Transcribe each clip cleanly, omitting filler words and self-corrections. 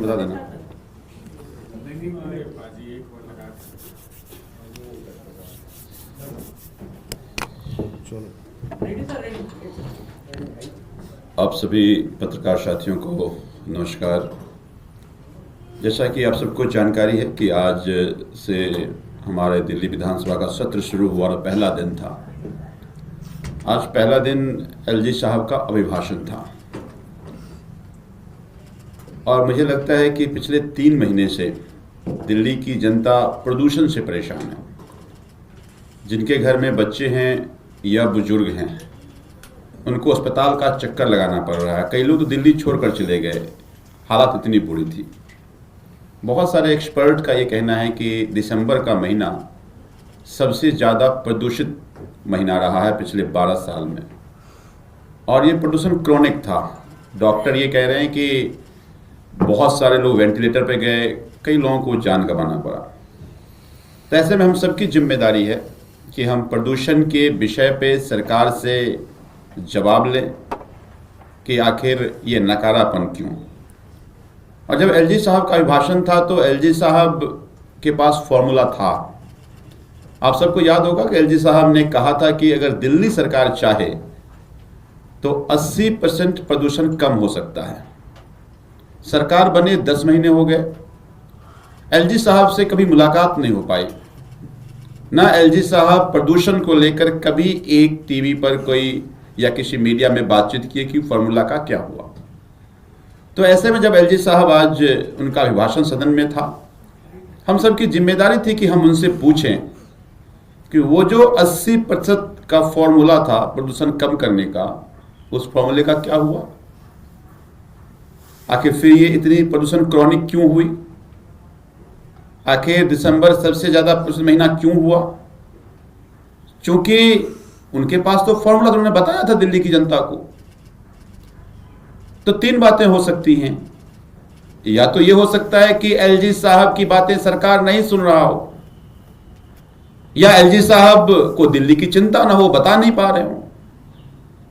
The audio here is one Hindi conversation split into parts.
बता देना। आप सभी पत्रकार साथियों को नमस्कार। जैसा कि आप सबको जानकारी है कि आज से हमारे दिल्ली विधानसभा का सत्र शुरू हुआ और पहला दिन था। आज पहला दिन एलजी साहब का अभिभाषण था और मुझे लगता है कि पिछले 3 महीने से दिल्ली की जनता प्रदूषण से परेशान है। जिनके घर में बच्चे हैं या बुजुर्ग हैं उनको अस्पताल का चक्कर लगाना पड़ रहा है। कई लोग तो दिल्ली छोड़कर चले गए, हालात इतनी बुरी थी। बहुत सारे एक्सपर्ट का ये कहना है कि दिसंबर का महीना सबसे ज़्यादा प्रदूषित महीना रहा है पिछले 12 साल में, और ये प्रदूषण क्रोनिक था। डॉक्टर ये कह रहे हैं कि बहुत सारे लोग वेंटिलेटर पे गए, कई लोगों को जान गंवाना पड़ा। तो ऐसे में हम सबकी जिम्मेदारी है कि हम प्रदूषण के विषय पे सरकार से जवाब लें कि आखिर ये नकारापन क्यों। और जब एलजी साहब का अभिभाषण था तो एलजी साहब के पास फॉर्मूला था। आप सबको याद होगा कि एलजी साहब ने कहा था कि अगर दिल्ली सरकार चाहे तो 80% प्रदूषण कम हो सकता है। सरकार बने 10 महीने हो गए, एलजी साहब से कभी मुलाकात नहीं हो पाई। ना एलजी साहब प्रदूषण को लेकर कभी एक टीवी पर कोई या किसी मीडिया में बातचीत किए कि फॉर्मूला का क्या हुआ। तो ऐसे में जब एलजी साहब आज उनका अभिभाषण सदन में था, हम सबकी जिम्मेदारी थी कि हम उनसे पूछें कि वो जो 80% का फॉर्मूला था प्रदूषण कम करने का, उस फॉर्मूले का क्या हुआ। आखिर फिर ये इतनी प्रदूषण क्रॉनिक क्यों हुई। आखिर दिसंबर सबसे ज्यादा प्रदूषण महीना क्यों हुआ। क्योंकि उनके पास तो फॉर्मूला उन्होंने बताया था दिल्ली की जनता को। तो 3 बातें हो सकती हैं। या तो ये हो सकता है कि एलजी साहब की बातें सरकार नहीं सुन रहा हो, या एलजी साहब को दिल्ली की चिंता ना हो, बता नहीं पा रहे हो,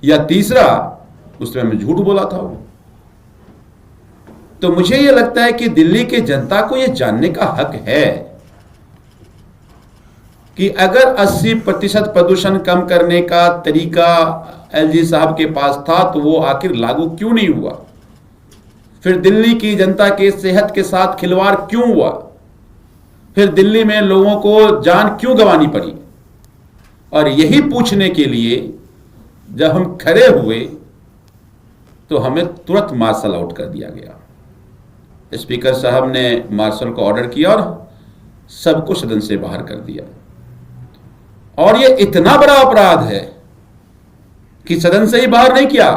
या तीसरा उसमें मैं झूठ बोला था वो। तो मुझे यह लगता है कि दिल्ली की जनता को यह जानने का हक है कि अगर 80% प्रदूषण कम करने का तरीका एलजी साहब के पास था तो वो आखिर लागू क्यों नहीं हुआ। फिर दिल्ली की जनता के सेहत के साथ खिलवाड़ क्यों हुआ। फिर दिल्ली में लोगों को जान क्यों गंवानी पड़ी। और यही पूछने के लिए जब हम खड़े हुए तो हमें तुरंत मार्शल आउट कर दिया गया। स्पीकर साहब ने मार्शल को ऑर्डर किया और सबको सदन से बाहर कर दिया। और यह इतना बड़ा अपराध है कि सदन से ही बाहर नहीं किया,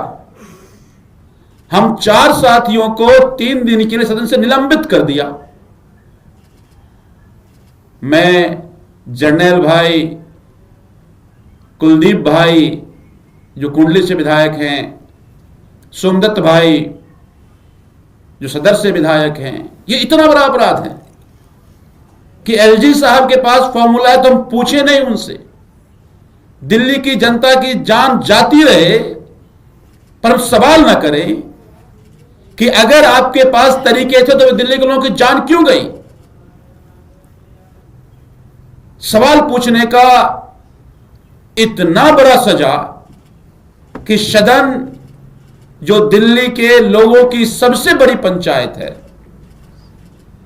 हम 4 साथियों को 3 दिन के लिए सदन से निलंबित कर दिया। मैं, जर्नैल भाई, कुलदीप भाई जो कुंडली से विधायक हैं, सोमदत्त भाई जो सदर से विधायक हैं। ये इतना बड़ा अपराध है कि एलजी साहब के पास फॉर्मूला है तो हम पूछे नहीं उनसे। दिल्ली की जनता की जान जाती रहे पर हम सवाल ना करें कि अगर आपके पास तरीके थे तो दिल्ली के लोगों की जान क्यों गई। सवाल पूछने का इतना बड़ा सजा कि सदन जो दिल्ली के लोगों की सबसे बड़ी पंचायत है,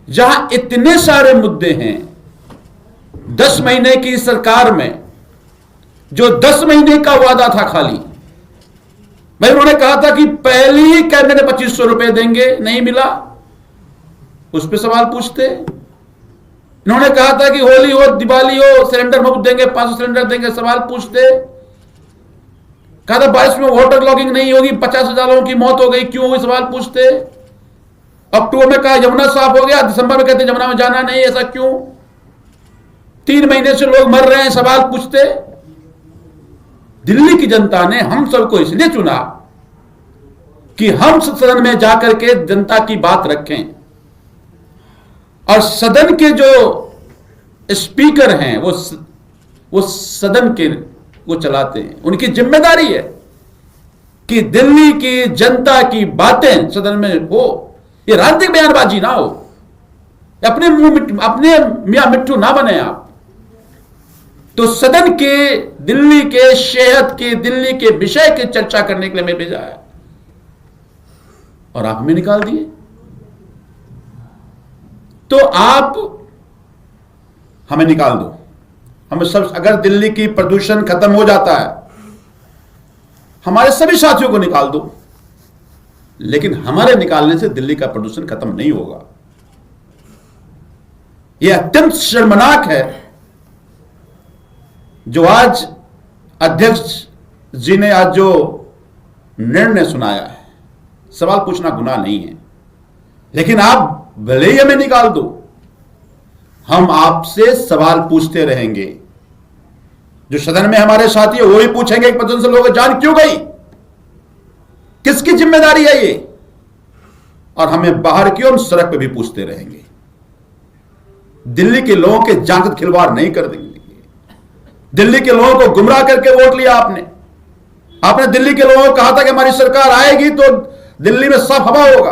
जहां इतने सारे मुद्दे हैं, 10 महीने की सरकार में जो 10 महीने का वादा था खाली, भाई उन्होंने कहा था कि पहली ही कैबिनेट में 2500 रुपए देंगे, नहीं मिला, उस पर सवाल पूछते। इन्होंने कहा था कि होली हो दिवाली हो सिलेंडर मुफ्त देंगे, 500 सिलेंडर देंगे, सवाल पूछते। कहा था 22 में वाटर लॉगिंग नहीं होगी, 50,000 लोगों की मौत हो गई, क्यों हुई, सवाल पूछते। अक्टूबर में कहा यमुना साफ हो गया, दिसंबर में कहते यमुना में जाना नहीं, ऐसा क्यों। 3 महीने से लोग मर रहे हैं, सवाल पूछते। दिल्ली की जनता ने हम सबको इसलिए चुना कि हम सदन में जाकर के जनता की बात रखें, और सदन के जो स्पीकर हैं वो सदन के वो चलाते हैं। उनकी जिम्मेदारी है कि दिल्ली की जनता की बातें सदन में हो, ये राजनीतिक बयानबाजी ना हो, अपने अपने मियां मिट्टू ना बने आप। तो सदन के दिल्ली के सेहत के, दिल्ली के विषय की चर्चा करने के लिए मैं भेजा है और आप हमें निकाल दिए। तो आप हमें निकाल दो, हमें सब, अगर दिल्ली की प्रदूषण खत्म हो जाता है, हमारे सभी साथियों को निकाल दो, लेकिन हमारे निकालने से दिल्ली का प्रदूषण खत्म नहीं होगा। यह अत्यंत शर्मनाक है जो आज अध्यक्ष जी ने आज जो निर्णय सुनाया है। सवाल पूछना गुनाह नहीं है, लेकिन आप भले ही हमें निकाल दो, हम आपसे सवाल पूछते रहेंगे। जो सदन में हमारे साथी है वो ही पूछेंगे कि 15 लोगों की जान क्यों गई, किसकी जिम्मेदारी है ये, और हमें बाहर की हम सड़क पे भी पूछते रहेंगे। दिल्ली के लोगों के जान से खिलवाड़ नहीं कर देंगे। दिल्ली के लोगों को गुमराह करके वोट लिया आपने दिल्ली के लोगों को कहा था कि हमारी सरकार आएगी तो दिल्ली में साफ हवा होगा।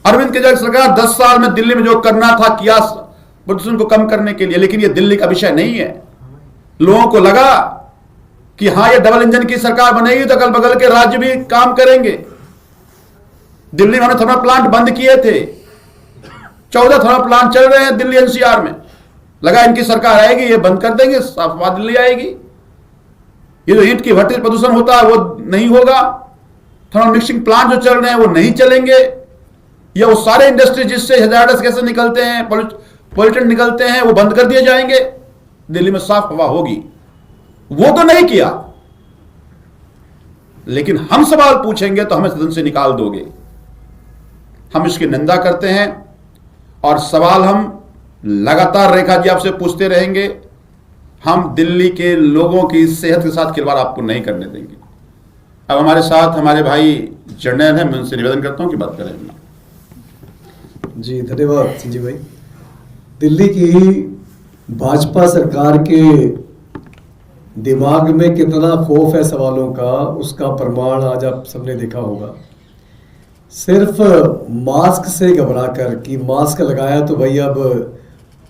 अरविंद केजरीवाल सरकार 10 साल में दिल्ली में जो करना था किया प्रदूषण को कम करने के लिए, लेकिन यह दिल्ली का विषय नहीं है। लोगों को लगा कि हां ये डबल इंजन की सरकार बनेगी तो अगल बगल के राज्य भी काम करेंगे। दिल्ली में थर्मल प्लांट बंद किए थे, 14 थर्मल प्लांट चल रहे हैं दिल्ली एनसीआर में। लगा इनकी सरकार आएगी ये बंद कर देंगे, साफ हवा दिल्ली आएगी। ये जो ईंट की भट्टी प्रदूषण होता है वो नहीं होगा, थर्मल मिक्सिंग प्लांट जो चल रहे हैं वो नहीं चलेंगे, या वो सारे इंडस्ट्री जिससे हैजार्डस गैसेस निकलते हैं, पॉल्यूटेंट निकलते हैं, वो बंद कर दिए जाएंगे, दिल्ली में साफ हवा होगी। वो तो नहीं किया, लेकिन हम सवाल पूछेंगे तो हमें सदन से निकाल दोगे। हम इसकी निंदा करते हैं और सवाल हम लगातार रेखा जी आपसे पूछते रहेंगे। हम दिल्ली के लोगों की सेहत के साथ खिलवाड़ आपको नहीं करने देंगे। अब हमारे साथ हमारे भाई जर्नैल हैं, मैं उनसे निवेदन करता हूं कि बात करें। जी धन्यवाद संजीव भाई। दिल्ली की भाजपा सरकार के दिमाग में कितना खौफ है सवालों का, उसका प्रमाण आज आप सबने देखा होगा। सिर्फ मास्क से घबराकर कि मास्क लगाया तो भाई अब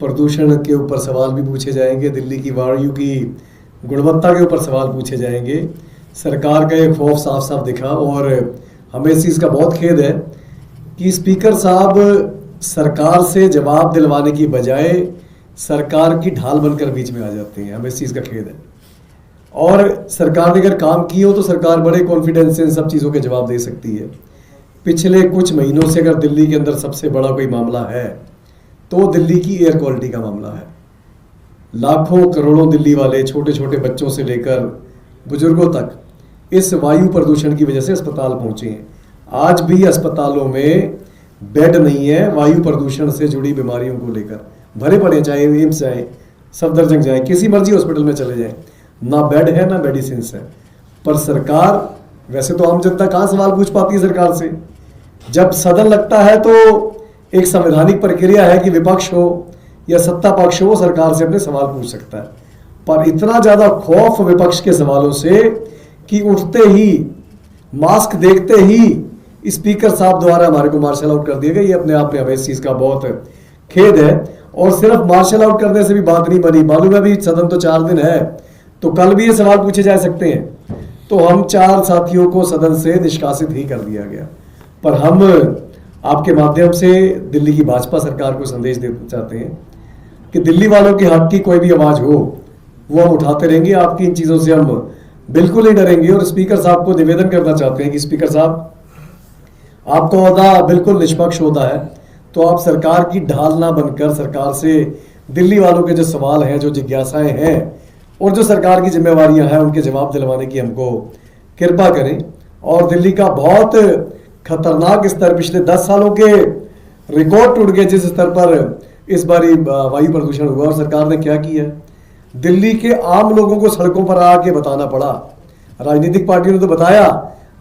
प्रदूषण के ऊपर सवाल भी पूछे जाएंगे, दिल्ली की वायु की गुणवत्ता के ऊपर सवाल पूछे जाएंगे। सरकार का ये खौफ साफ साफ दिखा और हमें इस चीज़ का बहुत खेद है कि स्पीकर साहब सरकार से जवाब दिलवाने की बजाय सरकार की ढाल बनकर बीच में आ जाते हैं। हमें इस चीज़ का खेद है। और सरकार ने अगर काम किए हो तो सरकार बड़े कॉन्फिडेंस से इन सब चीज़ों के जवाब दे सकती है। पिछले कुछ महीनों से अगर दिल्ली के अंदर सबसे बड़ा कोई मामला है तो दिल्ली की एयर क्वालिटी का मामला है। लाखों करोड़ों दिल्ली वाले छोटे छोटे बच्चों से लेकर बुजुर्गों तक इस वायु प्रदूषण की वजह से अस्पताल पहुंचे हैं। आज भी अस्पतालों में बेड नहीं है वायु प्रदूषण से जुड़ी बीमारियों को लेकर, भरे पड़े, चाहे एम्स जाए, सफदरजंग जाए, किसी मर्जी हॉस्पिटल में चले जाएं, ना बेड है ना मेडिसिन है। पर सरकार, वैसे तो आम जनता कहाँ सवाल पूछ पाती है सरकार से। जब सदन लगता है तो एक संवैधानिक प्रक्रिया है कि विपक्ष हो या सत्ता पक्ष हो सरकार से अपने सवाल पूछ सकता है। पर इतना ज्यादा खौफ विपक्ष के सवालों से कि उठते ही, मास्क देखते ही स्पीकर साहब द्वारा हमारे को मार्शल आउट कर दिया गया। ये अपने आप में हमें इस चीज का बहुत खेद है। और सिर्फ मार्शल आउट करने से भी बात नहीं बनी। मालूम है भी सदन तो 4 दिन है, तो कल भी ये सवाल पूछे जा सकते हैं। तो हम 4 साथियों को सदन से निष्कासित ही कर दिया गया। पर हम आपके माध्यम से दिल्ली की भाजपा सरकार को संदेश देना चाहते हैं कि दिल्ली वालों के हक की कोई भी आवाज हो वो हम उठाते रहेंगे। आपकी इन चीज़ों से हम बिल्कुल नहीं डरेंगे। और स्पीकर साहब को निवेदन करना चाहते हैं कि स्पीकर साहब, आपका ओहदा बिल्कुल निष्पक्ष होता है, तो आप सरकार की ढाल ना बनकर सरकार से दिल्ली वालों के जो सवाल हैं, जो जिज्ञासाएं हैं और जो सरकार की जिम्मेवारियां हैं, उनके जवाब दिलवाने की हमको कृपा करें। और दिल्ली का बहुत खतरनाक स्तर, पिछले 10 सालों के रिकॉर्ड टूट गए जिस स्तर पर इस बारी वायु प्रदूषण हुआ। और सरकार ने क्या किया, दिल्ली के आम लोगों को सड़कों पर आके बताना पड़ा। राजनीतिक पार्टियों ने तो बताया,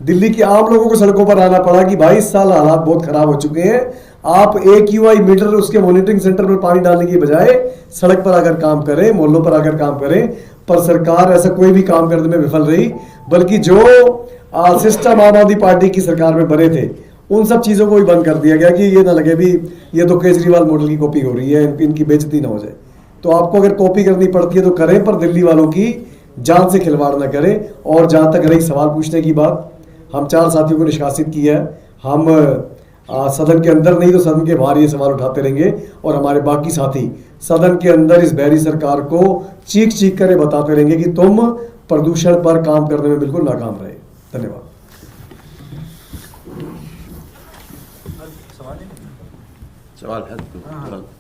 दिल्ली के आम लोगों को सड़कों पर आना पड़ा कि भाई इस साल हालात बहुत खराब हो चुके हैं, आप AQI मीटर उसके मॉनिटरिंग सेंटर पर पानी डालने की बजाय सड़क पर आकर काम करें, मोहल्लों पर आकर काम करें। पर सरकार ऐसा कोई भी काम करने में विफल रही, बल्कि जो सिस्टम आम आदमी पार्टी की सरकार में बने थे उन सब चीज़ों को भी बंद कर दिया गया कि ये ना लगे भी ये तो केजरीवाल मॉडल की कॉपी हो रही है, इनकी बेइज्जती ना हो जाए। तो आपको अगर कॉपी करनी पड़ती है तो करें, पर दिल्ली वालों की जान से खिलवाड़ ना करें। और जहाँ तक रही सवाल पूछने की बात, हम 4 साथियों को निष्कासित किया है। हम सदन के अंदर नहीं तो सदन के बाहर ये सवाल उठाते रहेंगे, और हमारे बाकी साथी सदन के अंदर इस बहरी सरकार को चीख चीख कर बताते रहेंगे कि तुम प्रदूषण पर काम करने में बिल्कुल नाकाम रहे। धन्यवाद। सवाल है तो